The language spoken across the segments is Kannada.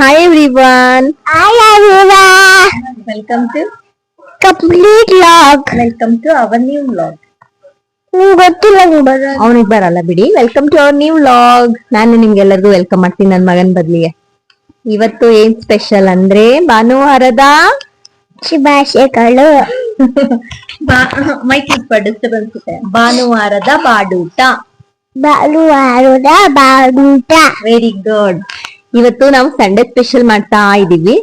Hi everyone. Hi everyone. Welcome to Complete log. Welcome to our new vlog. ಗೊತ್ತಿಲ್ಲ ಅವನಿಗೆ ಬರಲ್ಲ ಬಿಡಿ. Welcome to our new vlog. ನಾನು ನಿಮ್ಗೆಲ್ಲರಿಗೂ ವೆಲ್ಕಮ್ ಮಾಡ್ತೀನಿ ನನ್ನ ಮಗನ ಬದ್ಲಿಗೆ. ಇವತ್ತು ಏನ್ ಸ್ಪೆಷಲ್ ಅಂದ್ರೆ ಭಾನುವಾರದ ಶುಭಾಶಯಗಳು. ಮೈಕ್ ಡಿಸ್ಟರ್ಬೆನ್ಸ್ ಇದೆ. ಭಾನುವಾರದ ಬಾಡೂಟ. ಭಾನುವಾರದ ಬಾಡೂಟ. Very good. ಇವತ್ತು ನಾವು ಸಂಡೇ ಸ್ಪೆಷಲ್ ಮಾಡ್ತಾ ಇದೀವಿ.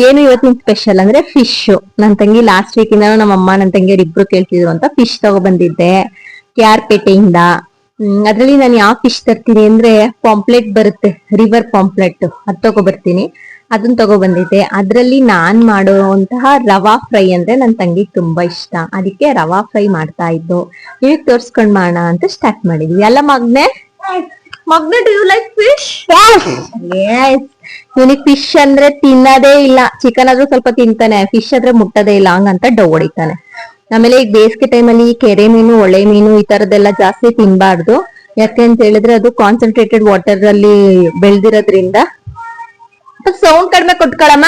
ಏನು ಇವತ್ತಿನ ಸ್ಪೆಷಲ್ ಅಂದ್ರೆ ಫಿಶ್. ನನ್ ತಂಗಿ ಲಾಸ್ಟ್ ವೀಕ್ ಇಂದ ನಮ್ಮ ಅಮ್ಮ ನನ್ನ ತಂಗಿಯವ್ರು ಇಬ್ರು ಕೇಳ್ತಿದ್ರು ಅಂತ ಫಿಶ್ ತಗೊಬಂದಿದ್ದೆ KR ಪೇಟೆಯಿಂದ. ಅದ್ರಲ್ಲಿ ನಾನು ಯಾವ ಫಿಶ್ ತರ್ತೀನಿ ಅಂದ್ರೆ ಪಾಂಪ್ಲೆಟ್ ಬರುತ್ತೆ, ರಿವರ್ ಪಾಂಪ್ಲೆಟ್, ಅದ್ ತಗೊಬರ್ತೀನಿ. ಅದನ್ನ ತಗೊಬಂದಿದ್ದೆ. ಅದ್ರಲ್ಲಿ ನಾನ್ ಮಾಡುವಂತಹ ರವಾ ಫ್ರೈ ಅಂದ್ರೆ ನನ್ ತಂಗಿಗೆ ತುಂಬಾ ಇಷ್ಟ. ಅದಕ್ಕೆ ರವಾ ಫ್ರೈ ಮಾಡ್ತಾ ಇದ್ದು ನಿಮಗೆ ತೋರ್ಸ್ಕೊಂಡ್ ಮಾಡೋಣ ಅಂತ ಸ್ಟಾರ್ಟ್ ಮಾಡಿದ್ವಿ. ಅಲ್ಲ ಮಗ್ನೆ do you like fish? Yes. ಇವನಿಗೆ ಫಿಶ್ ಅಂದ್ರೆ ತಿನ್ನೋದೇ ಇಲ್ಲ. ಚಿಕನ್ ಆದ್ರೂ ಸ್ವಲ್ಪ ತಿಂತಾನೆ, ಫಿಶ್ ಆದ್ರೆ ಮುಟ್ಟೋದೇ ಇಲ್ಲ, ಹಂಗಂತ ಡವ್ ಹೊಡಿತಾನೆ. ಆಮೇಲೆ ಈಗ ಬೇಸಿಗೆ ಟೈಮಲ್ಲಿ ಕೆರೆ ಮೀನು, ಒಳ್ಳೆ ಮೀನು ಈ ತರದೆಲ್ಲ ಜಾಸ್ತಿ ತಿನ್ಬಾರ್ದು. ಯಾಕೆ ಅಂತ ಹೇಳಿದ್ರೆ ಅದು ಕಾನ್ಸಂಟ್ರೇಟೆಡ್ ವಾಟರ್ ಅಲ್ಲಿ ಬೆಳ್ದಿರೋದ್ರಿಂದ. ಸೌಂಡ್ ಕಡಿಮೆ ಕೊಟ್ಕೊಳಮ್ಮ.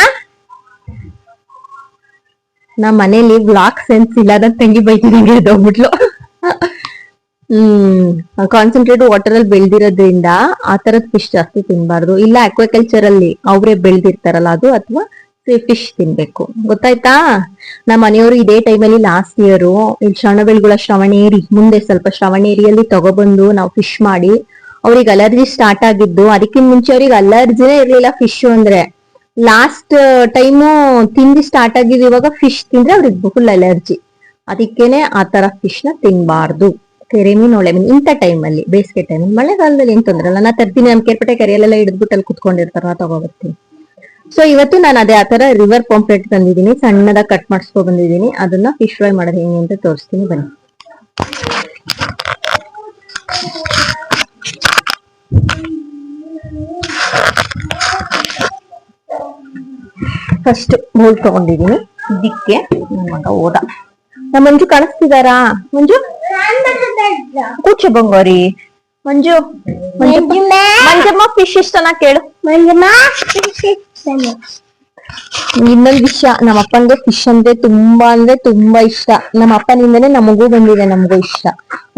ನಮ್ ಮನೇಲಿ ಬ್ಲಾಕ್ ಸೆನ್ಸ್ ಇಲ್ಲ, ನನ್ ತಂಗಿ ಬೈತಿದಂಗೆ ಎದ್ದೋಗ್ಬಿಟ್ಲು. ಕಾನ್ಸಂಟ್ರೇಟ್ ವಾಟರ್ ಅಲ್ಲಿ ಬೆಳ್ದಿರೋದ್ರಿಂದ ಆ ತರದ್ ಫಿಶ್ ಜಾಸ್ತಿ ತಿನ್ಬಾರ್ದು. ಇಲ್ಲ ಅಕ್ವಾಕಲ್ಚರ್ ಅಲ್ಲಿ ಅವ್ರೆ ಬೆಳ್ದಿರ್ತಾರಲ್ಲ ಅದು, ಅಥವಾ ಫಿಶ್ ತಿನ್ಬೇಕು. ಗೊತ್ತಾಯ್ತಾ? ನಮ್ಮ ಮನೆಯವರು ಇದೇ ಟೈಮಲ್ಲಿ ಲಾಸ್ಟ್ ಇಯರ್ ಇಲ್ಲಿ ಶ್ರವಣಬೆಳಗೊಳ ಶ್ರವಣೇರಿ ಮುಂದೆ ಸ್ವಲ್ಪ ಶ್ರವಣೇರಿಯಲ್ಲಿ ತಗೊಬಂದು ನಾವು ಫಿಶ್ ಮಾಡಿ ಅವ್ರಿಗೆ ಅಲರ್ಜಿ ಸ್ಟಾರ್ಟ್ ಆಗಿದ್ದು. ಅದಕ್ಕಿಂತ ಮುಂಚೆ ಅವ್ರಿಗೆ ಅಲರ್ಜಿನೇ ಇರ್ಲಿಲ್ಲ ಫಿಶ್ ಅಂದ್ರೆ. ಲಾಸ್ಟ್ ಟೈಮು ತಿಂದು ಸ್ಟಾರ್ಟ್ ಆಗಿದ್ದು. ಇವಾಗ ಫಿಶ್ ತಿಂದ್ರೆ ಅವ್ರಿಗೆ ಫುಲ್ ಅಲರ್ಜಿ. ಅದಕ್ಕೇನೆ ಆ ತರ ಫಿಶ್ ನ ತಿನ್ಬಾರ್ದು. ಕೆರೆ ಮೀನು, ಒಳ್ಳೆ ಮೀನು ಇಂಥ ಟೈಮಲ್ಲಿ, ಬೇಸಿಗೆ ಟೈಮಲ್ಲಿ. ಮಳೆಗಾಲದಲ್ಲಿ ಏನ್ ತೊಂದ್ರೆ ಅಲ್ಲ, ನಾ ತರ್ತೀನಿ. ನಮ್ KR ಪೇಟೆ ಕೆರೆಯಲ್ಲೆಲ್ಲ ಹಿಡಿದ್ಬಿಟ್ಟು ಅಲ್ಲಿ ಕುತ್ಕೊಂಡಿರ್ತಾರ, ತಗೋಬರ್ತೀನಿ. ಸೊ ಇವತ್ತು ನಾನು ಅದೇ ಆತರ ರಿವರ್ ಪಾಂಪ್ಲೆಟ್ ತಂದಿದ್ದೀನಿ, ಸಣ್ಣದಾಗಿ ಕಟ್ ಮಾಡಿಸ್ಕೊ ಬಂದಿದ್ದೀನಿ. ಅದನ್ನ ಫಿಶ್ ಫ್ರೈ ಮಾಡೋದು ಹೆಂಗೆ ಅಂತ ತೋರಿಸ್ತೀನಿ ಬನ್ನಿ. ಫಸ್ಟ್ ಬೌಲ್ ತಗೊಂಡಿದ್ದೀನಿ. ಇದಕ್ಕೆ ನನ್ನ ಮಗ ಹೋದ. ನಮ್ಮ ಮಂಜು ಕಾಣಿಸ್ತಿದಾರಾ? ಮಂಜು ಕೂಚು ಬಂಗೋರಿ. ಮಂಜು ಮಂಜಮ್ಮ ಫಿಶ್ ಇಷ್ಟನಾ ಕೇಳು. ಇನ್ನೊಂದ್ ವಿಷಯ, ನಮ್ಮ ಅಪ್ಪನ್ಗೆ ಫಿಶ್ ಅಂದ್ರೆ ತುಂಬಾ ಇಷ್ಟ. ನಮ್ಮ ಅಪ್ಪನಿಂದನೇ ನಮಗೂ ಬಂದಿದೆ, ನಮಗೂ ಇಷ್ಟ.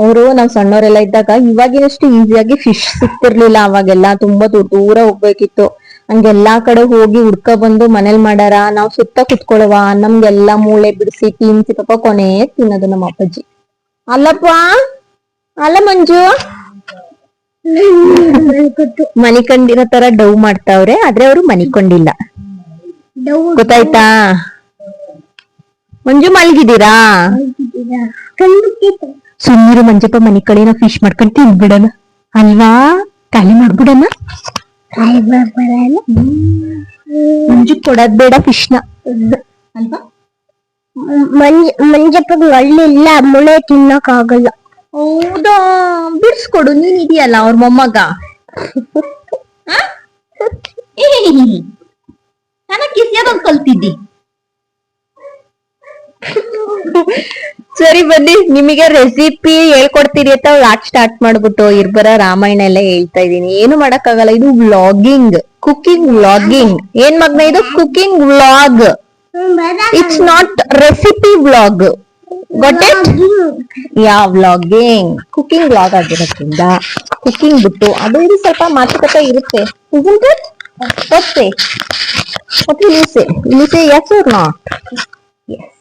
ಅವರು ನಾವ್ ಸಣ್ಣವರೆಲ್ಲ ಇದ್ದಾಗ ಇವಾಗಿನಷ್ಟು ಈಸಿಯಾಗಿ ಫಿಶ್ ಸಿಕ್ತಿರ್ಲಿಲ್ಲ. ಅವಾಗೆಲ್ಲ ತುಂಬಾ ದೂರ ಹೋಗ್ಬೇಕಿತ್ತು. ಹಂಗೆಲ್ಲಾ ಕಡೆ ಹೋಗಿ ಹುಡ್ಕ ಬಂದು ಮನೇಲಿ ಮಾಡಾರ. ನಾವ್ ಸುತ್ತ ಕುತ್ಕೊಳವ, ನಮ್ಗೆಲ್ಲಾ ಮೂಳೆ ಬಿಡಿಸಿ ತಿನ್ಸಿ ಪಾಪ ಕೊನೆ ತಿನ್ನೋದು ನಮ್ಮ ಅಪ್ಪಾಜಿ. ಅಲ್ಲಪ್ಪ, ಅಲ್ಲ ಮಂಜು ಮನಿಕೊಂಡಿರೋ ತರ ಡವ್ ಮಾಡ್ತಾವ್ರೆ, ಆದ್ರೆ ಅವರು ಮನಿಕೊಂಡಿಲ್ಲ. ಗೊತ್ತಾಯ್ತಾ? ಮಂಜು ಮಲ್ಗಿದ್ದೀರಾ? ಸುಮ್ಮೀರು ಮಂಜಪ್ಪ, ಮನಿ ಕಡೆನ ಫಿಶ್ ಮಾಡ್ಕೊಂಡು ತಿನ್ಬಿಡಣ ಅಲ್ವಾ? ಖಾಲಿ ಮಾಡ್ಬಿಡಣ. ಮಂಜು ಕೊಡೋದ್ ಬೇಡ ಫಿಶ್ನ ಅಲ್ವಾ? ಮಂಜಪ್ಪ ಮಳ್ಳಿಲ್ಲ, ಮುಳೆ ತಿನ್ನಕ್ ಆಗಲ್ಲ. ಹೌದಾ? ಬಿಡ್ಸ್ಕೊಡು, ನೀನ್ ಇದೆಯಲ್ಲ ಅವ್ರ ಮೊಮ್ಮಗ. ನನಗ್ ಕಿಸಿಯೋದೊಂದು ಕಲ್ತಿದ್ದಿ. ಸರಿ ಬನ್ನಿ, ನಿಮಗೆ ರೆಸಿಪಿ ಹೇಳ್ಕೊಡ್ತೀರಿ ಅಂತ ಯಾಕೆ ಸ್ಟಾರ್ಟ್ ಮಾಡ್ಬಿಟ್ಟು ಇರ್ಬರ ರಾಮಾಯಣ ಎಲ್ಲ ಹೇಳ್ತಾ ಇದೀನಿ. ಏನು ಮಾಡಕ್ ಆಗಲ್ಲ, ಇದು ವ್ಲಾಗಿಂಗ್, ಕುಕಿಂಗ್ ವ್ಲಾಗಿಂಗ್. ಏನ್ ಮಗ್ನ ಇದು? Cooking vlog. It's not recipe vlog. Got it? Yeah, vlogging, cooking vlog ಆಗಿರೋದ್ರಿಂದ ಕುಕಿಂಗ್ ಬಿಟ್ಟು ಅದು ಇದು ಸ್ವಲ್ಪ ಮಾತುಕತೆ ಇರುತ್ತೆ. Isn't it? What will you say? Will you say yes or not? Yes.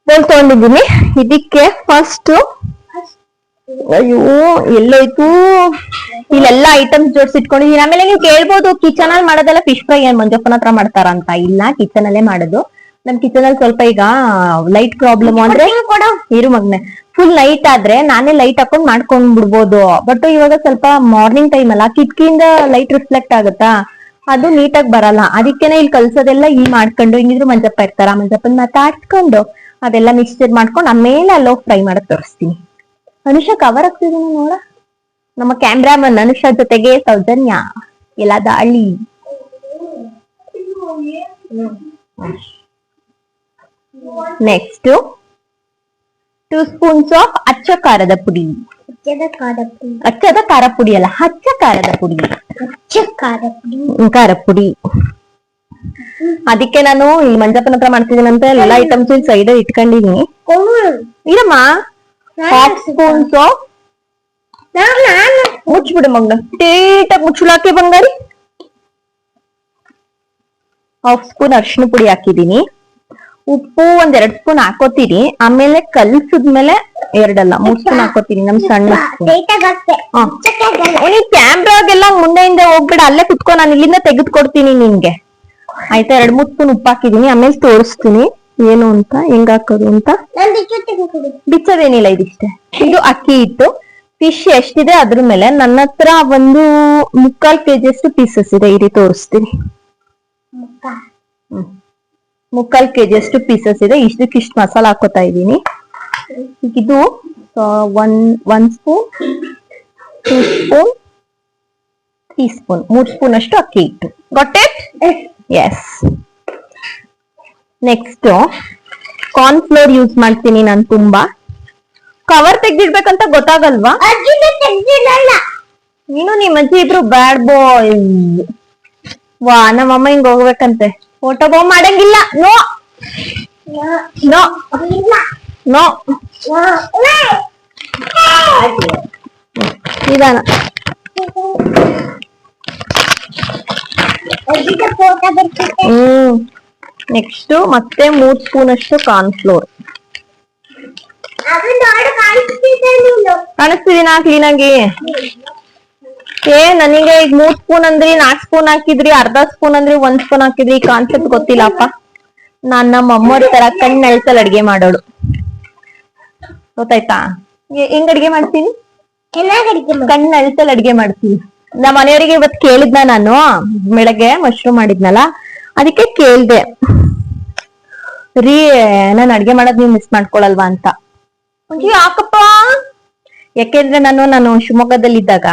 ತಗೊಂಡಿದ್ದೀನಿ. ಇದಕ್ಕೆ ಫಸ್ಟ್, ಅಯ್ಯೋ ಎಲ್ಲೋಯ್ತು, ಇಲ್ಲೆಲ್ಲಾ ಐಟಮ್ಸ್ ಜೋಡಿಸಿಟ್ಕೊಂಡಿದೀನಿ. ಆಮೇಲೆ ನೀವು ಕೇಳ್ಬೋದು, ಕಿಚನ್ ಅಲ್ಲಿ ಮಾಡೋದೆಲ್ಲ ಫಿಶ್ ಫ್ರೈ ಏನ್ ಮಂಜಪ್ಪನ ಹತ್ರ ಮಾಡ್ತಾರ ಅಂತ. ಇಲ್ಲ, ಕಿಚನ್ ಅಲ್ಲೇ ಮಾಡೋದು. ನಮ್ ಕಿಚನ್ ಅಲ್ಲಿ ಸ್ವಲ್ಪ ಈಗ ಲೈಟ್ ಪ್ರಾಬ್ಲಮ್ ಅಂದ್ರೆ, ಇರು ಮಗ್ನೆ, ಫುಲ್ ಲೈಟ್ ಆದ್ರೆ ನಾನೇ ಲೈಟ್ ಹಾಕೊಂಡ್ ಮಾಡ್ಕೊಂಡ್ ಬಿಡ್ಬೋದು. ಬಟ್ ಇವಾಗ ಸ್ವಲ್ಪ ಮಾರ್ನಿಂಗ್ ಟೈಮ್ ಅಲ್ಲ, ಕಿಟಕಿಯಿಂದ ಲೈಟ್ ರಿಫ್ಲೆಕ್ಟ್ ಆಗುತ್ತಾ, ಅದು ನೀಟಾಗಿ ಬರಲ್ಲ. ಅದಕ್ಕೇನೆ ಇಲ್ಲಿ ಕಲ್ಸೋದೆಲ್ಲ ಇಲ್ಲಿ ಮಾಡ್ಕೊಂಡು, ಹಿಂಗಿದ್ರು ಮಂಜಪ್ಪ ಇರ್ತಾರ, ಮಂಜಪ್ಪನ್ ಮಾತಾಡ್ಸ್ಕೊಂಡು ಅದೆಲ್ಲ ಮಿಕ್ಸ್ಚರ್ ಮಾಡ್ಕೊಂಡು ಆಮೇಲೆ ಅಲ್ಲೋ ಫ್ರೈ ಮಾಡಕ್ ತೋರಿಸ್ತೀನಿ. ಅನುಷಾ ಕವರ್ ಆಗ್ತಿದೀನಿ ನೋಡ. ನಮ್ಮ ಕ್ಯಾಮ್ರಾಮನ್ ಅನುಷಾ ಜೊತೆಗೆ ಸೌಜನ್ಯ ಎಲ್ಲ ದಾಳಿ. ನೆಕ್ಸ್ಟ್ 2 ಸ್ಪೂನ್ಸ್ ಆಫ್ ಅಚ್ಚ ಖಾರದ ಪುಡಿ. ಅಚ್ಚದ ಖಾರ ಪುಡಿ. ಅಚ್ಚದ ಖಾರ ಪುಡಿ ಅಲ್ಲ, ಹಚ್ಚ ಖಾರದ ಪುಡಿ. ಅಚ್ಚ ಖಾರ ಪುಡಿ. ಖಾರ ಪುಡಿ. ಅದಕ್ಕೆ ನಾನು ಈ ಮಂಜಪ್ಪನ ಹತ್ರ ಮಾಡ್ತಿದ್ದೀನಿ ಅಂತ ಎಲ್ಲ ಐಟಮ್ಸ್ ಸೈಡ್ ಇಟ್ಕೊಂಡಿದೀನಿ. ಇರಮ್ಮ, ಹಾಫ್ ಸ್ಪೂನ್ಸ್ ಮುಚ್ಬಿಡು ಮಗ್ನ, ಟೇಟಾಗಿ ಮುಚ್ಚುಳಾಕಿ ಬಂಗಾರಿ. ಹಾಫ್ ಸ್ಪೂನ್ ಅರಿಶಿನ ಪುಡಿ ಹಾಕಿದೀನಿ. ಉಪ್ಪು 2 ಸ್ಪೂನ್ ಹಾಕೋತೀನಿ. ಆಮೇಲೆ ಕಲ್ಸಿದ್ಮೇಲೆ 2 ಅಲ್ಲ 3 ಸ್ಪೂನ್ ಹಾಕೋತೀನಿ, ನಮ್ ಸಣ್ಣ ಸ್ಪೂನ್. ನೀನ್ ಕ್ಯಾಮ್ರಾಗೆಲ್ಲ ಮುಂದೆಯಿಂದ ಹೋಗ್ಬೇಡ, ಅಲ್ಲೇ ಕುತ್ಕೊ, ನಾನು ಇಲ್ಲಿಂದ ತೆಗೆದು ಕೊಡ್ತೀನಿ ನಿನ್ಗೆ, ಆಯ್ತಾ? 2-3 ಸ್ಪೂನ್ ಉಪ್ಪು ಹಾಕಿದೀನಿ. ಆಮೇಲೆ ತೋರಿಸ್ತೀನಿ ಏನು ಅಂತ, ಹೆಂಗ್ ಹಾಕೋದು ಅಂತ. ಬಿಚ್ಚೋದೇನಿಲ್ಲ, ಇದಿಷ್ಟೇ. ಇದು ಅಕ್ಕಿ ಹಿಟ್ಟು. ಫಿಶ್ ಎಷ್ಟಿದೆ ಅದ್ರ ಮೇಲೆ. ನನ್ನ ಹತ್ರ ಒಂದು 3/4 kg ಅಷ್ಟು ಪೀಸಸ್ ಇದೆ, ಇರಿ ತೋರಿಸ್ತೀನಿ. 3/4 kg ಅಷ್ಟು ಪೀಸಸ್ ಇದೆ. ಇಷ್ಟು ಮಸಾಲ ಹಾಕೋತಾ ಇದ್ದೀನಿ. ಇದು 1 ಸ್ಪೂನ್, 2 ಸ್ಪೂನ್, 3 ಸ್ಪೂನ್, 3 ಸ್ಪೂನ್ ಅಷ್ಟು ಅಕ್ಕಿ ಹಿಟ್ಟು. Got it? Yes. Next corn flour use ಮಾಡ್ತೀನಿ ನಾನು ತುಂಬಾ. ಕವರ್ ತೆಗ್ದಿಡ್ಬೇಕಂತ ಗೊತ್ತಾಗಲ್ವಾ? ನೀನು ನಿಮ್ಮ ಅಜ್ಜಿ ಇಬ್ರು ಬ್ಯಾಡ್ ಬಾಯ್ಸ್. ವಾ, ನಮ್ಮಮ್ಮ ಹಿಂಗ್ ಹೋಗ್ಬೇಕಂತೆ. ಫೋಟೋ ಬಾಂಬ್ ಮಾಡಂಗಿಲ್ಲ. No no no. ನಿಧಾನ. ನೆಕ್ಸ್ಟ್ ಮತ್ತೆ 3 ಸ್ಪೂನ್ ಅಷ್ಟು ಕಾರ್ನ್ ಫ್ಲೋರ್. ಕಾಣಿಸ್ತಿದೀನಾ ಕ್ಲೀನ್ ಆಗಿ? ನನಗೆ ಈಗ 3 ಸ್ಪೂನ್ ಅಂದ್ರಿ, 4 ಸ್ಪೂನ್ ಹಾಕಿದ್ರಿ, ಅರ್ಧ ಸ್ಪೂನ್ ಅಂದ್ರಿ, 1 ಸ್ಪೂನ್ ಹಾಕಿದ್ರಿ. ಈ ಕಾನ್ಸೆಪ್ಟ್ ಗೊತ್ತಿಲ್ಲಪ್ಪ. ನಾನ್ ನಮ್ಮ ಅಮ್ಮವ್ರ ತರ ಕಣ್ಣೆಳ್ಸಲ್ ಅಡ್ಗೆ ಮಾಡೋಳು, ಗೊತ್ತಾಯ್ತಾ? ಹೆಂಗ್ ಅಡ್ಗೆ ಮಾಡ್ತೀನಿ? ಕಣ್ಣೆಳ್ಸಲ್ ಅಡ್ಗೆ ಮಾಡ್ತೀನಿ. ನಮ್ಮ ಮನೆಯವರಿಗೆ ಇವತ್ತು ಕೇಳಿದ್ನ ನಾನು, ಬೆಳಗ್ಗೆ ಮಶ್ರೂಮ್ ಮಾಡಿದ್ನಲ್ಲ, ಅದಕ್ಕೆ ಕೇಳ್ದೆ, ರೀ ನಾನು ಅಡ್ಗೆ ಮಾಡೋದ್ ನೀವ್ ಮಿಸ್ ಮಾಡ್ಕೊಳಲ್ವಾ ಅಂತ. ಯಾಕಪ್ಪ? ಯಾಕೆಂದ್ರೆ ನಾನು ಶಿವಮೊಗ್ಗದಲ್ಲಿದ್ದಾಗ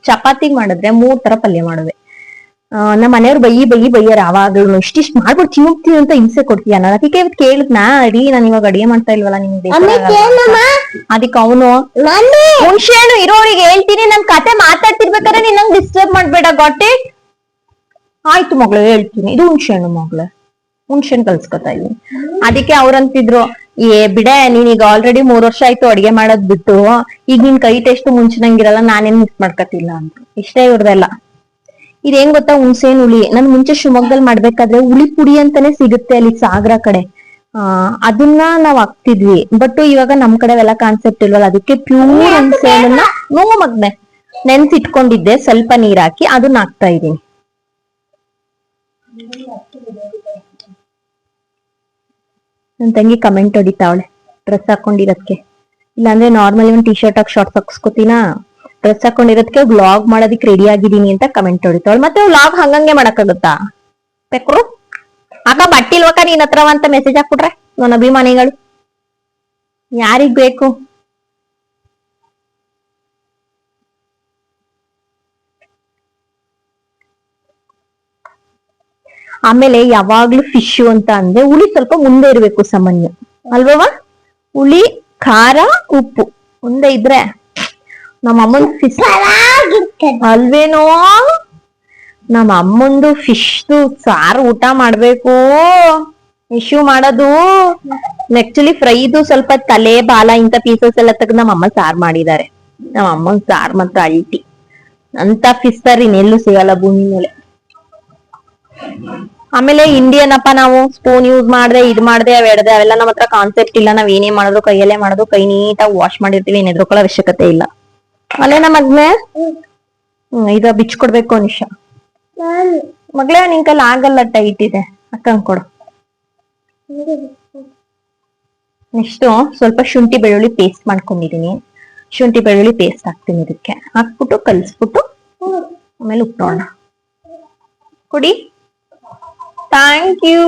ಚಪಾತಿ ಮಾಡಿದ್ರೆ 3 ತರ ಪಲ್ಯ ಮಾಡುವೆ. ನಮ್ಮ ಮನೆಯವ್ರು ಬೈಯರ್ ಅವಾಗ್ಲೂ ಇಷ್ಟಿಷ್ಟು ಮಾಡ್ಬಿಟ್ಟು ತಿನ್ನುತ್ತೀನಿ ಅಂತ ಹಿಂಸೆ ಕೊಡ್ತೀಯ. ನಾನು ಅದಕ್ಕೆ ಇವತ್ತು ಕೇಳಿದ್ನಾ, ರೀ ನಾನು ಇವಾಗ ಅಡಿಗೆ ಮಾಡ್ತಾ ಇಲ್ವಲ್ಲ ನಿಮ್ಗೆ. ಅದಕ್ಕೆ ಅವನು, ಹುಣ್ಸೆ ಹಣ್ಣು ಇರೋರಿಗೆ ಹೇಳ್ತೀನಿ, ನನ್ ಕತೆ ಮಾತಾಡ್ತಿರ್ಬೇಕಾದ್ರೆ ನೀನ್ ನಂಗೆ ಡಿಸ್ಟರ್ಬ್ ಮಾಡ್ಬೇಡ. Got it? ಆಯ್ತು ಮಗಳು, ಹೇಳ್ತೀನಿ. ಇದು ಹುಣ್ಸೆ ಹಣ್ಣು ಮಗಳು, ಹುಣ್ಸೆ ಹಣ್ಣು ಕಲ್ಸ್ಕೊತಾ ಇದೀನಿ. ಅದಕ್ಕೆ ಅವ್ರಂತಿದ್ರು, ಬಿಡೆ ನೀನೀಗ ಆಲ್ರೆಡಿ 3 ವರ್ಷ ಆಯ್ತು ಅಡ್ಗೆ ಮಾಡೋದ್ ಬಿಟ್ಟು, ಈಗ ನಿನ್ ಕೈ ಟೇಸ್ಟ್ ಮುಂಚಿನಂಗಿರಲ್ಲ, ನಾನೇನ್ ಮಿಸ್ ಮಾಡ್ಕತಿಲ್ಲ ಅಂತ. ಇಷ್ಟೇ ಇವ್ರದೆಲ್ಲ. ಇದೇನ್ ಗೊತ್ತಾ, ಹುಣ್ಸೇನ್ ಹುಳಿ. ನನ್ ಮುಂಚೆ ಶಿವಮೊಗ್ಗದಲ್ಲಿ ಮಾಡ್ಬೇಕಾದ್ರೆ ಹುಳಿ ಪುಡಿ ಅಂತಾನೆ ಸಿಗುತ್ತೆ ಅಲ್ಲಿ ಸಾಗರ ಕಡೆ. ಅದನ್ನ ನಾವ್ ಹಾಕ್ತಿದ್ವಿ. ಬಟ್ ಇವಾಗ ನಮ್ ಕಡೆ ಎಲ್ಲ ಕಾನ್ಸೆಪ್ಟ್ ಇಲ್ವಲ್ಲ, ಅದಕ್ಕೆ ಪ್ಯೂರ್ ಹುಣ್ಸೆ ಹಣ್ಣನ್ನ ಮಗ್ನೆ ನೆನ್ಸಿಟ್ಕೊಂಡಿದ್ದೆ, ಸ್ವಲ್ಪ ನೀರ್ ಹಾಕಿ ಅದನ್ನ ಹಾಕ್ತಾ ಇದೀನಿ. ನನ್ ತಂಗಿ ಕಮೆಂಟ್ ಹೊಡಿತಾವಳೆ ಡ್ರೆಸ್ ಹಾಕೊಂಡಿರೋದಕ್ಕೆ. ಇಲ್ಲಾಂದ್ರೆ ನಾರ್ಮಲಿ ಒಂದು ಟೀ ಶರ್ಟ್ ಹಾಕಿ ಶಾರ್ಟ್ಸ್ ಹಾಕ್ಸ್ಕೊತೀನಾ, ಡ್ರೆಸ್ ಹಾಕೊಂಡಿರೋದಕ್ಕೆ ವ್ಲಾಗ್ ಮಾಡೋದಕ್ಕೆ ರೆಡಿ ಆಗಿದ್ದೀನಿ ಅಂತ ಕಮೆಂಟ್ ಹೊಡಿತಾವಳೆ. ಮತ್ತೆ ವ್ಲಾಗ್ ಹಂಗಂಗೆ ಮಾಡಕ್ಕಾಗುತ್ತಾ? ಬೇಕ್ರು ಆಗ ಬಟ್ಟಿಲ್ವಕ್ಕ ನೀನ್ ಹತ್ರವ ಅಂತ ಮೆಸೇಜ್ ಹಾಕ್ಬಿಟ್ರೆ ನನ್ನ ಅಭಿಮಾನಿಗಳು ಯಾರಿಗ್ ಬೇಕು? ಆಮೇಲೆ ಯಾವಾಗ್ಲೂ ಫಿಶ್ ಅಂತ ಅಂದ್ರೆ ಹುಳಿ ಸ್ವಲ್ಪ ಮುಂದೆ ಇರ್ಬೇಕು ಸಾಮಾನ್ಯ ಅಲ್ವವ? ಹುಳಿ, ಖಾರ, ಉಪ್ಪು ಮುಂದೆ ಇದ್ರೆ ನಮ್ಮ ಅಮ್ಮನ್ ಫಿಶ್ ಅಲ್ವೇನೋ. ನಮ್ಮ ಅಮ್ಮಂದು ಫಿಶ್ ಸಾರು ಊಟ ಮಾಡ್ಬೇಕು. ಇಶ್ಯೂ ಮಾಡೋದು ಆಕ್ಚುಲಿ ಫ್ರೈದು ಸ್ವಲ್ಪ ತಲೆ ಬಾಲ ಇಂತ ಪೀಸಸ್ ಎಲ್ಲ ತೆಗೆದು ನಮ್ಮ ಅಮ್ಮ ಸಾರು ಮಾಡಿದ್ದಾರೆ. ನಮ್ಮ ಅಮ್ಮನ್ ಸಾರು ಮಾತ್ರ ಅಲ್ಟಿ. ಅಂತ ಫಿಶ್ ಸಾರು ಇನ್ನೆಲ್ಲೂ ಸಿಗಲ್ಲ ಭೂಮಿ ಮೇಲೆ. ಆಮೇಲೆ ಇಂಡಿಯನ್ ಅಪ್ಪ, ನಾವು ಸ್ಪೂನ್ ಯೂಸ್ ಮಾಡ್ದೆ, ಇದ್ ಮಾಡ್ದೆ, ಅವೆಡ್ದೆ, ಅವೆಲ್ಲ ನಮ್ಮ ಹತ್ರ ಕಾನ್ಸೆಪ್ಟ್ ಇಲ್ಲ. ನಾವ್ ಏನೇ ಮಾಡಿದ್ರು ಕೈಯಲ್ಲೇ ಮಾಡೋದು, ಕೈ ನೀಟಾಗಿ ವಾಶ್ ಮಾಡಿರ್ತೀವಿ, ಏನ್ ಎದ್ರುಕೊಳ್ಳೋ ಅವಶ್ಯಕತೆ ಇಲ್ಲ. ಅಲ್ಲೇ ನಮ್ಮ ಮಗ್ನೆ ಈಗ ಬಿಚ್ಕೊಡ್ಬೇಕು ನಿಮಿಷ. ಮಗಳೇ ನಿನ್ ಕೈಲಿ ಆಗಲ್ಲ, ಟೈಟ್ ಇದೆ, ಅಕ್ಕಂಗ್ ಕೊಡು. ನೆಕ್ಸ್ಟ್ ಸ್ವಲ್ಪ ಶುಂಠಿ ಬೆಳ್ಳುಳ್ಳಿ ಪೇಸ್ಟ್ ಮಾಡ್ಕೊಂಡಿದೀನಿ. ಶುಂಠಿ ಬೆಳ್ಳುಳ್ಳಿ ಪೇಸ್ಟ್ ಹಾಕ್ತೀನಿ, ಇದಕ್ಕೆ ಹಾಕ್ಬಿಟ್ಟು ಕಲ್ಸ್ಬಿಟ್ಟು ಆಮೇಲೆ ಉಪ್ಪೋಣ. ಕುಡಿ. Thank you.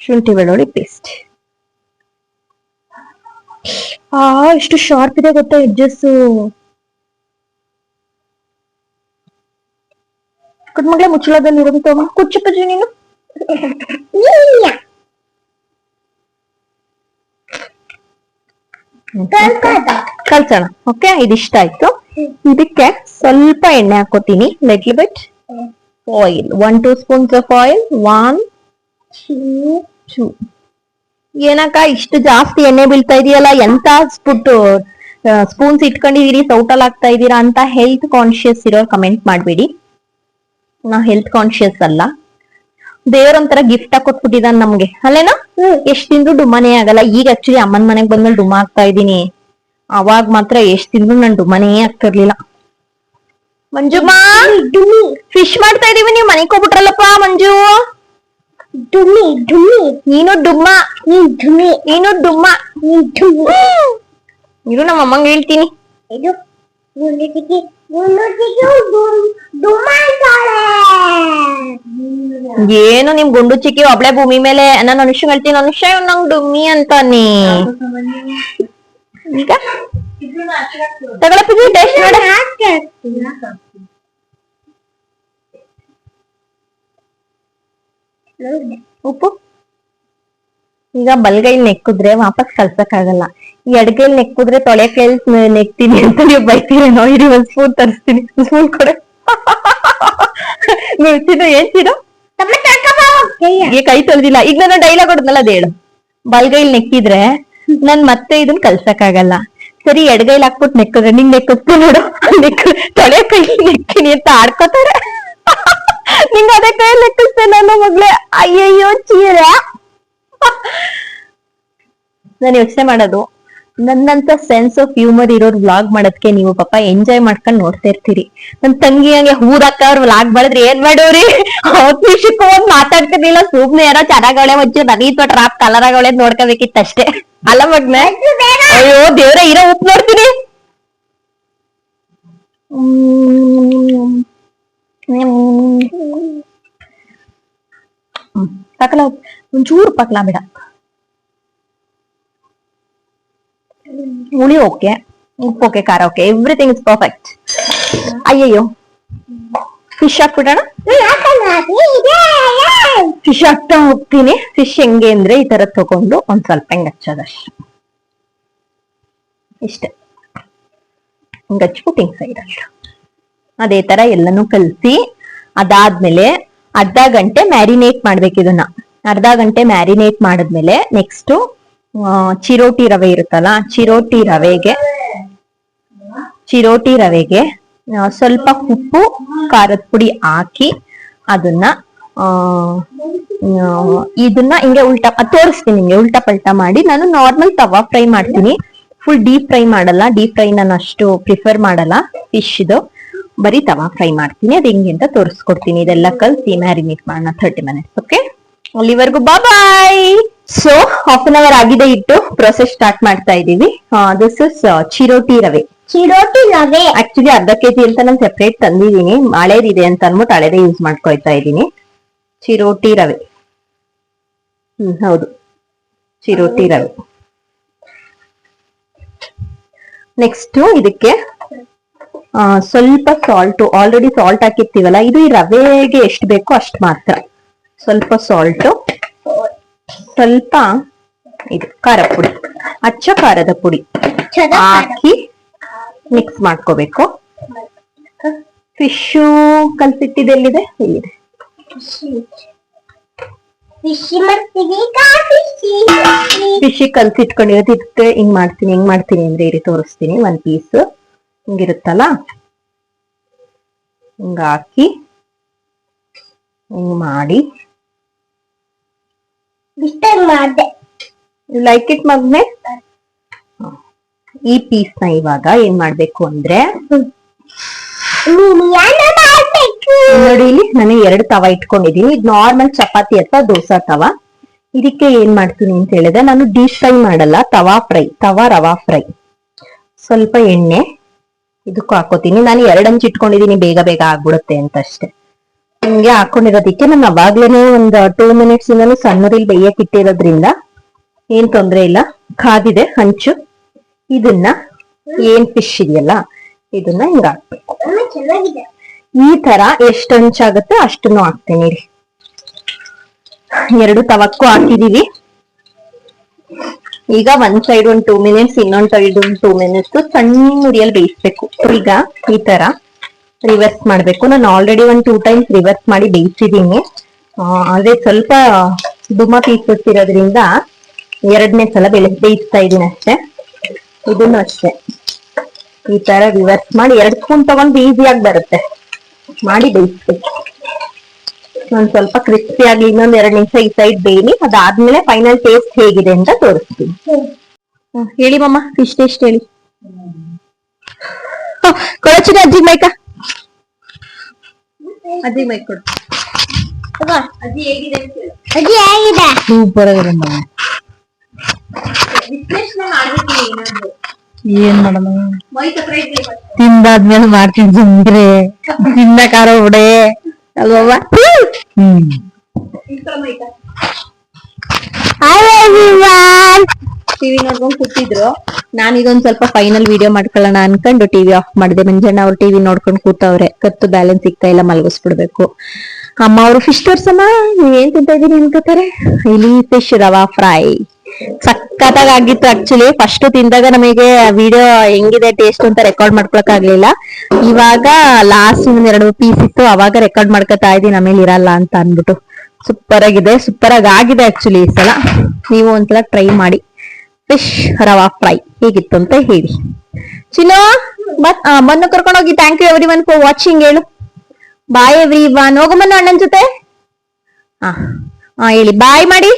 ಶುಂಠಿ ಬೆಳ್ಳುಳ್ಳಿ ಪೇಸ್ಟ್. ಎಷ್ಟು ಶಾರ್ಪ್ ಇದೆ ಗೊತ್ತಾ ಎಡ್ಜಸ್. ಕುಟ್ ಮಗಳೇ ಮುಚ್ಚಳದಲ್ಲಿ ಇರೋದು ತಗೊಂಡು ಕುಚ್ಚಪ್ಪಜ್ಜಿ ನೀನು. ಕಲ್ಸೋಣ. ಓಕೆ, ಇದಿಷ್ಟ ಆಯ್ತು. ಇದಕ್ಕೆ ಸ್ವಲ್ಪ ಎಣ್ಣೆ ಹಾಕೋತೀನಿ. Little bit oil, 1 2 spoons of oil. 1 2. ಏನಕ್ಕ ಇಷ್ಟು ಜಾಸ್ತಿ ಎಣ್ಣೆ ಬೀಳ್ತಾ ಇದೆಯಲ್ಲ, ಎಂತ ಸ್ಪೂನ್ಸ್ ಇಟ್ಕೊಂಡಿದೀರಿ, ಸೌಟಲ್ ಆಗ್ತಾ ಇದೀರಾ ಅಂತ ಹೆಲ್ತ್ ಕಾನ್ಶಿಯಸ್ ಇರೋರು ಕಮೆಂಟ್ ಮಾಡ್ಬೇಡಿ. ನಾ ಹೆಲ್ತ್ ಕಾನ್ಶಿಯಸ್ ಅಲ್ಲ. ದೇವ್ರೊಂಥರ ಗಿಫ್ಟ್ ಕೊಟ್ಬಿಟ್ಟಿದಾನ ನಮ್ಗೆ, ಅಲ್ಲೇನಾ? ಎಷ್ಟ್ ತಿಂದ್ರು ಡುಮ್ಮನೇ ಆಗಲ್ಲ. ಈಗ ಆಕ್ಚುಲಿ ಅಮ್ಮನ್ ಮನೆಗ್ ಬಂದ್ಮೇಲೆ ಡುಮ್ಮ ಆಗ್ತಾ ಇದೀನಿ. ಅವಾಗ ಮಾತ್ರ ಎಷ್ಟ್ ತಿಂದ್ರು ನನ್ ಡುಮ್ಮನೇ ಆಗ್ತಿರ್ಲಿಲ್ಲ. ಮಂಜುಮಾ, ಫಿಶ್ ಮಾಡ್ತಾ ಇದೀವಿ, ನೀವ್ ಮನೆಗ್ ಹೋಗ್ಬಿಟ್ರಲ್ಲಪ್ಪ. ಮಂಜು, ನೀನು ಡುಮ್ಮ, ನೀನು ಡುಮ್ಮ. ಇರು, ನಮ್ಮ ಅಮ್ಮಂಗ್ ಹೇಳ್ತೀನಿ. ಏನು ನಿಮ್ ಗುಂಡು ಚಿಕ್ಕಿ ಒಬ್ಳೆ ಭೂಮಿ ಮೇಲೆ? ನಾನು ಅನುಷ್ಯ ಹೇಳ್ತೀನಿ, ಅನುಷ್ಯ ನಂಗ್ ಡುಮ್ಮಿ ಅಂತಾನೆ. ಈಗ ತಗೊಳಪ್ಪ, ಟೇಸ್ಟ್ ಮಾಡ. ಉಪ್ಪು. ಈಗ ಬಲ್ಗೈಲ್ ನೆಕ್ಕುದ್ರೆ ವಾಪಸ್ ಕಲ್ಸಕ್ ಆಗಲ್ಲ. ಎಡಗೈಲ್ ನೆಕ್ಕುದ್ರೆ ತೊಳೆ ಕೈಲ್ ನೆಕ್ತೀನಿ ಅಂತ ನೀವು ಬೈತೀರೇನೋ. ಇರಿ, ಒಂದ್ ಸ್ಪೂನ್ ತರಿಸ್ತೀನಿ. ಸ್ಪೂನ್ ಕೊಡೆ. ತಿನ್ನು, ಏನ್ ತಿನ್ನು? ಈಗ ಕೈ ತೊಳ್ದಿಲ್ಲ. ಈಗ ನಾನು ಡೈಲಾಗ್ ಹೊಡೆದ್ನಲ್ಲ, ಅದ್ ಹೇಳು. ಬಲ್ಗೈಲ್ ನೆಕ್ಕಿದ್ರೆ ನನ್ ಮತ್ತೆ ಇದನ್ ಕಲ್ಸಕ್ ಆಗಲ್ಲ. ಸರಿ, ಎಡಗೈಲ್ ಹಾಕ್ಬಿಟ್ಟು ನೆಕ್ಕಿದ್ರೆ ನಿಂಗ್ ನೆಕ್ಕುತ್ತೆ ನೋಡು. ತೊಳೆ ಕೈ ನೆಕ್ಕಿನಿ ಅಂತ ಆಡ್ಕೋತಾರೆ. ನಿಂಗ ಅದೇ ಕೈ ನೆಕ್ಕಿಸ್ತೇನೆ ನನ್ನ ಮಗ್ಳೆ. ಅಯ್ಯಯ್ಯೋ ಚೀರ. ನಾನು ಯೋಚನೆ ಮಾಡೋದು, ನನ್ನಂತ ಸೆನ್ಸ್ ಆಫ್ ಹ್ಯೂಮರ್ ಇರೋರ್ ವ್ಲಾಗ್ ಮಾಡೋದಕ್ಕೆ ನೀವು ಪಾಪ ಎಂಜಾಯ್ ಮಾಡ್ಕೊಂಡ್ ನೋಡ್ತಾ ಇರ್ತೀರಿ. ನನ್ ತಂಗಿ ಹಂಗೆ ಹೂದಕ್ಕ ಅವ್ರ ವ್ಲಾಗ್ ಮಾಡಿದ್ರೆ ಏನ್ ಮಾಡೋರಿ? ಅವತ್ ವಿಷಯಕ್ಕೆ ಹೋಗ್ ಮಾತಾಡ್ತಿರ್ಲಿಲ್ಲ. ಸುಮ್ನೆ ಯಾರೋ ಚೆನ್ನಾಗವಳೆ, ಒಂಚೂರು ನಗೀತ ಟ್ರಾಪ್ ಕಲರ್ ಆಗವಳೆ ನೋಡ್ಕೋಬೇಕಿತ್ತಷ್ಟೇ. ಅಲ್ಲ ಮಗ್ನೆ? ಅಯ್ಯೋ ದೇವ್ರ, ಇರೋ ಉಪ್ಪು ನೋಡ್ತೀನಿ. ಪಕ್ಲ, ಒಂಚೂರು ಪಕ್ಲ ಬಿಡ. ಹುಳಿ ಓಕೆ, ಉಪ್ಪು ಓಕೆ, ಖಾರ ಓಕೆ, ಎವ್ರಿಥಿಂಗ್ ಇಸ್ ಪರ್ಫೆಕ್ಟ್. ಅಯ್ಯಯ್ಯೋ, ಫಿಶ್ ಹಾಕ್ಬಿಡೋಣ. ಫಿಶ್ ಹಾಕ್ತಾ ಹೋಗ್ತೀನಿ. ಫಿಶ್ ಹೆಂಗೆ ಅಂದ್ರೆ ಈ ತರ ತಗೊಂಡು ಒಂದ್ ಸ್ವಲ್ಪ ಹಿಂಗ್ ಹಚ್ಚೋದಷ್ಟೆ. ಇಷ್ಟೇ, ಹಿಂಗ್ ಹಚ್ಬಿಟ್ಟು ಹಿಂಗ್ ಸೈಡ್ ಅಷ್ಟು. ಅದೇ ತರ ಎಲ್ಲಾನು ಕಲ್ಸಿ ಅದಾದ್ಮೇಲೆ ಅರ್ಧ ಗಂಟೆ ಮ್ಯಾರಿನೇಟ್ ಮಾಡ್ಬೇಕು ಇದನ್ನ. ಅರ್ಧ ಗಂಟೆ ಮ್ಯಾರಿನೇಟ್ ಮಾಡಿದ್ಮೇಲೆ ನೆಕ್ಸ್ಟ್ ಚಿರೋಟಿ ರವೆ ಇರುತ್ತಲ್ಲ, ಚಿರೋಟಿ ರವೆಗೆ ಸ್ವಲ್ಪ ಉಪ್ಪು, ಖಾರದ ಪುಡಿ ಹಾಕಿ ಅದನ್ನ ಇದನ್ನ ಹಿಂಗೆ ತೋರಿಸ್ತೀನಿ ನಿಮ್ಗೆ. ಉಲ್ಟಾ ಪಲ್ಟಾ ಮಾಡಿ ನಾನು ನಾರ್ಮಲ್ ತವಾ ಫ್ರೈ ಮಾಡ್ತೀನಿ. ಫುಲ್ ಡೀಪ್ ಫ್ರೈ ಮಾಡಲ್ಲ. ಡೀಪ್ ಫ್ರೈ ನಾನು ಅಷ್ಟು ಪ್ರಿಫರ್ ಮಾಡಲ್ಲ ಫಿಶ್ದು. ಬರೀ ತವಾ ಫ್ರೈ ಮಾಡ್ತೀನಿ. ಅದ್ ಹೆಂಗೆ ಅಂತ ತೋರಿಸ್ಕೊಡ್ತೀನಿ. ಇದೆಲ್ಲ ಕಲ್ಸಿ ಮ್ಯಾರಿನೇಟ್ ಮಾಡೋಣ 30 ಮಿನಿಟ್ಸ್. ಓಕೆ, ಅಲ್ಲಿವರೆಗೂ ಬಾಯ್. ಸೊ ಹಾಫ್ ಅನ್ ಅವರ್ ಆಗಿದೆ ಇಟ್ಟು ಪ್ರೊಸೆಸ್ ಸ್ಟಾರ್ಟ್ ಮಾಡ್ತಾ ಇದೀವಿ. ದಿಸ್ ಇಸ್ ಚಿರೋಟಿ ರವೆ. ಆಕ್ಚುಲಿ ಅರ್ಧ ಕೆಜಿ ಅಂತ ನಾನು ಸೆಪರೇಟ್ ತಂದಿದ್ದೀನಿ. ಹಳೇದಿದೆ ಅಂತ ಅನ್ಬಿಟ್ಟು ಹಳೇದೇ ಯೂಸ್ ಮಾಡ್ಕೊಳ್ತಾ ಇದ್ದೀನಿ. ಚಿರೋಟಿ ರವೆ, ಹೌದು, ಚಿರೋಟಿ ರವೆ. ನೆಕ್ಸ್ಟ್ ಇದಕ್ಕೆ ಸ್ವಲ್ಪ ಸಾಲ್ಟ್. ಆಲ್ರೆಡಿ ಸಾಲ್ಟ್ ಹಾಕಿರ್ತೀವಲ್ಲ, ಇದು ಈ ರವೆಗೆ ಎಷ್ಟು ಬೇಕೋ ಅಷ್ಟು ಮಾತ್ರ. ಸ್ವಲ್ಪ ಸಾಲ್ಟ್, ಸ್ವಲ್ಪ ಇದು ಖಾರ ಪುಡಿ, ಅಚ್ಚ ಖಾರದ ಪುಡಿ ಹಾಕಿ ಮಿಕ್ಸ್ ಮಾಡ್ಕೋಬೇಕು. ಫಿಶು ಕಲ್ಸಿಟ್ಟಿದೆ, ಎಲ್ಲಿದೆ? ಇಲ್ಲಿದೆ. ಫಿಶ್ ಕಲ್ಸಿಟ್ಕೊಂಡಿರೋದು ಇದಕ್ಕೆ ಹಿಂಗ್ ಮಾಡ್ತೀನಿ ಅಂದ್ರೆ ಇರಿ ತೋರಿಸ್ತೀನಿ. ಒಂದ್ ಪೀಸ್ ಹಿಂಗಿರುತ್ತಲ್ಲ, ಹಿಂಗ ಹಾಕಿ ಹಿಂಗ್ ಮಾಡಿ ಲೈಕ್ ಇಟ್ ಮಗ್ನೆ. ಈ ಪೀಸ್ ನ ಇವಾಗ ಏನ್ ಮಾಡ್ಬೇಕು ಅಂದ್ರೆ, ನೋಡಿ ಇಲ್ಲಿ ನಾನು 2 ತವಾ ಇಟ್ಕೊಂಡಿದೀನಿ. ಇದು ನಾರ್ಮಲ್ ಚಪಾತಿ ಅಥವಾ ದೋಸಾ ತವಾ. ಇದಕ್ಕೆ ಏನ್ ಮಾಡ್ತೀನಿ ಅಂತ ಹೇಳಿದ್ರೆ, ನಾನು ಡೀಪ್ ಫ್ರೈ ಮಾಡಲ್ಲ, ತವಾ ರವಾ ಫ್ರೈ. ಸ್ವಲ್ಪ ಎಣ್ಣೆ ಇದಕ್ಕೂ ಹಾಕೋತೀನಿ. ನಾನು 2 ಹಂಚ್ ಇಟ್ಕೊಂಡಿದೀನಿ, ಬೇಗ ಬೇಗ ಆಗ್ಬಿಡುತ್ತೆ ಅಂತ ಅಷ್ಟೇ. ಹಿಂಗೆ ಹಾಕೊಂಡಿರೋದಿಕ್ಕೆ ನಾನು ಅವಾಗ್ಲೇನೆ ಒಂದು 2 ಮಿನಿಟ್ಸ್ ಇಂದನೂ ಸಣ್ಣೂರಿಲ್ ಬೇಯಕ್ ಇಟ್ಟಿರೋದ್ರಿಂದ ಏನ್ ತೊಂದ್ರೆ ಇಲ್ಲ. ಕಾದಿದೆ ಹಂಚು. ಇದನ್ನ ಏನ್ ಫಿಶ್ ಇದೆಯಲ್ಲ ಇದನ್ನ ಹಿಂಗ ಹಾಕ್ಬೇಕು. ಈ ತರ ಎಷ್ಟು ಹಂಚಾಗುತ್ತೆ ಅಷ್ಟನ್ನು ಹಾಕ್ತೇನೆ ರೀ. 2 ತವಕ್ಕೂ ಹಾಕಿದೀವಿ. ಈಗ ಒಂದ್ ಸೈಡ್ ಒಂದ್ 2 ಮಿನಿಟ್ಸ್, ಇನ್ನೊಂದ್ ಸೈಡ್ ಒಂದ್ 2 ಮಿನಿಟ್ಸ್ ಸಣ್ಣ ಉರಿಯಲ್ಲಿ ಬೇಯಿಸ್ಬೇಕು. ಈಗ ಈ ತರ ರಿವರ್ಸ್ ಮಾಡ್ಬೇಕು. ನಾನು ಆಲ್ರೆಡಿ ಒಂದ್ 2 ಟೈಮ್ಸ್ ರಿವರ್ಸ್ ಮಾಡಿ ಬೇಯಿಸಿದೀನಿ. ಅದೇ ಸ್ವಲ್ಪ ಡುಮ ಪೀಸಸ್ ಇರೋದ್ರಿಂದ 2ನೇ ಸಲ ಬೇಯಿಸ್ತಾ ಇದೀನಿ ಅಷ್ಟೇ. ಇದನ್ನು ಅಷ್ಟೇ ಈ ತರ ರಿವರ್ಸ್ ಮಾಡಿ 2 ಸ್ಪೂನ್ ತಗೊಂಡು ಈಸಿಯಾಗಿ ಬರುತ್ತೆ. ಮಾಡಿ ಬೇಯಿಸ್ಬೇಕು. ಒಂದ್ ಸ್ವಲ್ಪ ಕ್ರಿಸ್ಪಿ ಆಗಿ ಇನ್ನೊಂದ್ 2 ನಿಮಿಷ ಈ ಸೈಡ್ ಬೇಯಲಿ. ಅದಾದ್ಮೇಲೆ ಫೈನಲ್ ಟೇಸ್ಟ್ ಹೇಗಿದೆ ಅಂತ ತೋರಿಸ್ತೀನಿ. ಹೇಳಿ ಮಮ್ಮ, ಫಿಶ್ ಟೇಸ್ಟ್ ಹೇಳಿ. ಕೊಡಚಿನ ಅಜ್ಜಿ ಮೈಕ, ಅಜ್ಜಿ ಮೈಕ್ ಕೊಡು. ಅಜ್ಜಿ ಹೇಗಿದೆ ಅಂತ ಹೇಳು. ಅಜ್ಜಿ ಹೇಗಿದೆ? ಸೂಪರ್ ಆಗಿದೆ. ವಿಶ್ಲೇಷಣೆ ಮಾಡ್ಬಿಟ್ಟಿನಿ ಏನಾದ್ರು. ಏನ್ ಮಾಡೋಣ, ಮೈಕ್ ಹತ್ರ ಇಡ್ಲಿ. ತಿಂದಾದ್ಮೇಲೆ ಮಾಡ್ತೀನಿ ಸುಮ್ರೆ. ತಿನ್ನ ಖಾರ ಬಿಡೆ ಅಲ್ವಾ? ಟಿವಿ ನೋಡ್ಕೊಂಡ್ ಕೂತಿದ್ರು. ನಾನು ಇದೊಂದ್ ಸ್ವಲ್ಪ ಫೈನಲ್ ವಿಡಿಯೋ ಮಾಡ್ಕೊಳ್ಳೋಣ ಅನ್ಕೊಂಡು ಟಿವಿ ಆಫ್ ಮಾಡಿದೆ. ಮಂಜಣ್ಣ ಅವ್ರು ಟಿವಿ ನೋಡ್ಕೊಂಡ್ ಕೂತವ್ರೆ. ಕತ್ತು ಬ್ಯಾಲೆನ್ಸ್ ಸಿಗ್ತಾ ಇಲ್ಲ, ಮಲಗಿಸ್ಬಿಡ್ಬೇಕು. ಅಮ್ಮ ಅವರು ಫಿಶ್ ತೋರ್ಸಮ್ಮ, ನೀವೇನ್ ತಿಂತ ಇದೀನಿ ಅನ್ಕೋತಾರೆ. ಇಲ್ಲಿ ಫಿಶ್ ರವಾ ಫ್ರೈ ಸಖತ್ತಾಗಿತ್ತು. ಆಕ್ಚುಲಿ ಫಸ್ಟ್ ತಿಂದಾಗ ನಮಗೆ ವಿಡಿಯೋ ಹೆಂಗಿದೆ ಟೇಸ್ಟ್ ಅಂತ ರೆಕಾರ್ಡ್ ಮಾಡ್ಕೊಳಕ್ ಆಗ್ಲಿಲ್ಲ. ಇವಾಗ ಲಾಸ್ಟ್ 2 ಪೀಸ್ ಇತ್ತು, ಅವಾಗ ರೆಕಾರ್ಡ್ ಮಾಡ್ಕೊತಾ ಇದೀನಿ, ಆಮೇಲೆ ಇರಲ್ಲ ಅಂತ ಅನ್ಬಿಟ್ಟು. ಸೂಪರ್ ಆಗಿದೆ, ಸೂಪರ್ ಆಗಿದೆ ಆಕ್ಚುಲಿ ಈ ಸಲ. ನೀವು ಒಂದ್ಸಲ ಟ್ರೈ ಮಾಡಿ. ಫಿಶ್ ರವಾ ಫ್ರೈ ಹೇಗಿತ್ತು ಅಂತ ಹೇಳಿ. ಚಿನ್ನು ಬಂದು ಕರ್ಕೊಂಡು ಹೋಗಿ. Thank you everyone for watching. ಹೇಳು ಬಾಯ್ ಎವ್ರಿ ಒನ್. ಹೋಗಮ್ಮನ ಅಣ್ಣನ ಜೊತೆ. ಹೇಳಿ ಬಾಯ್ ಮಾಡಿ.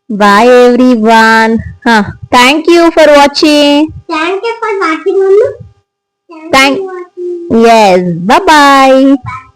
Bye everyone. Thank you for watching. Thank you for watching, Mama. Yes, bye bye.